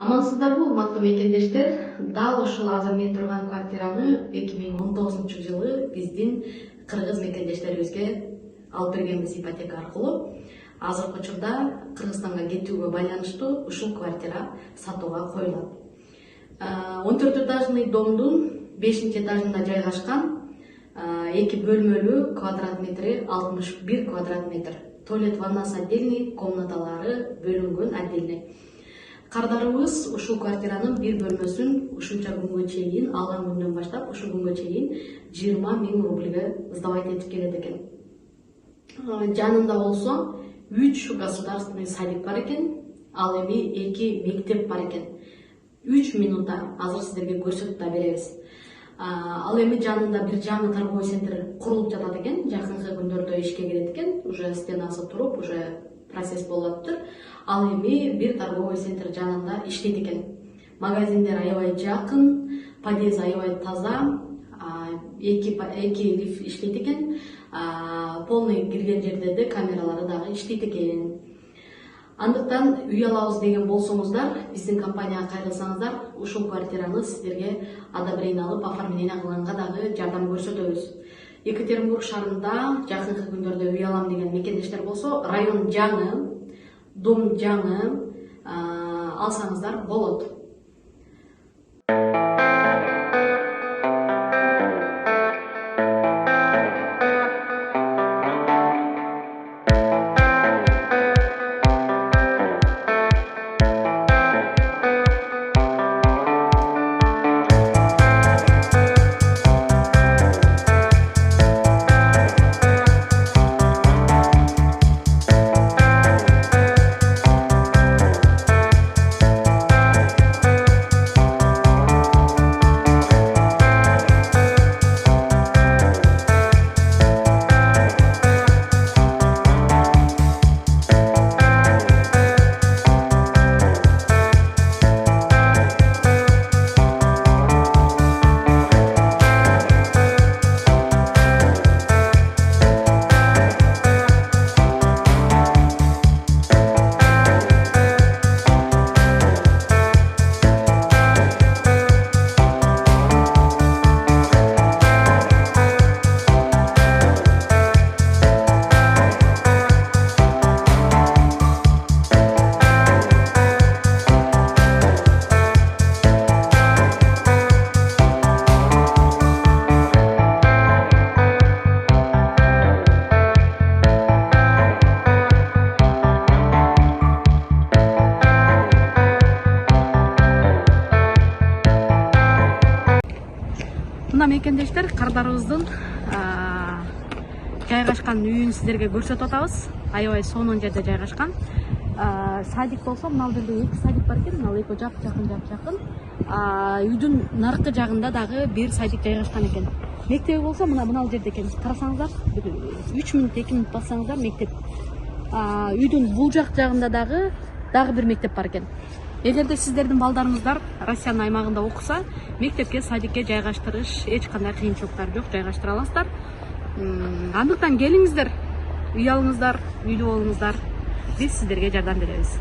Амансыздарбы, урматтуу мекендештер. Дал ушул азыр мен турган квартираны 2019-жылы биздин кыргыз мекендештерибизге алып бергенбиз ипотека аркылуу. Азыркы учурда Кыргызстанга кетүүгө байланыштуу ушул квартира сатууга коюлат. 14 этажный домдун 5-этажында жайгашкан 2 бөлмөлүү, квадрат метри 61 квадрат метр. Туалет, ваннасы отдельный, комнаталары бөлүнгөн отдельный. Кардарыбыз ушул квартиранын бир бөлмөсүн ушунча күнгө чейин, алган күндөн баштап ушул күнгө чейин 20 000 рубльге сдавать этип келет экен. Жанында болсо 3 государственный садик бар экен, ал эми 2 мектеп бар экен. 3 минутта азыр сиздерге көрсөтүп да беребиз. Ал эми жанында бир жаңы торговый центр курулуп жатат экен, жакынкы күндөрдө ишке кирет экен, уже стенасы туруп, уже процесс болуп атыптыр. Ал эми бир торговый центр жанында иштейт экен. Магазиндер аябай жакын, подъезд аябай таза, 2 лифт иштейт экен, полный кирген жерде камералары дагы иштейт экен. Андыктан үй алабыз деген болсоңуздар, биздин компанияга кайрылсаңыздар, ушул квартираны сиздерге одобрение алып, оформление кылганга дагы жардам көрсөтөбүз. Екатеринбург шаарында жакынкы күндөрдө үй алам деген мекендештер болсо, район жаңы, дом жаңы, алсаңыздар болот. Мына мекендештер, кардарыбыздын жайгашкан үйүн сиздерге көрсөтүп атабыз. Аябай сонун жерде жайгашкан. Садик болсо, мына жерде 2 садик бар экен, мына экөө жакын. Үйдүн наркы жагында дагы бир садик жайгашкан экен. Мектеби болсо, мына жерде экен. Карасаңыздар, 3 мүнөт, 2 мүнөт бассаңыздар мектеп. Үйдүн бул жагында дагы бир мектеп бар экен. Эгерде сиздердин балдарыңыздар Россиянын аймагында окуса, мектепке, садикке жайгаштырыш эч кандай кыйынчылыктар жок, жайгаштыра аласыздар. Андыктан келиңиздер, үй алыңыздар, үйлүү болуңуздар. Биз сиздерге жардам беребиз.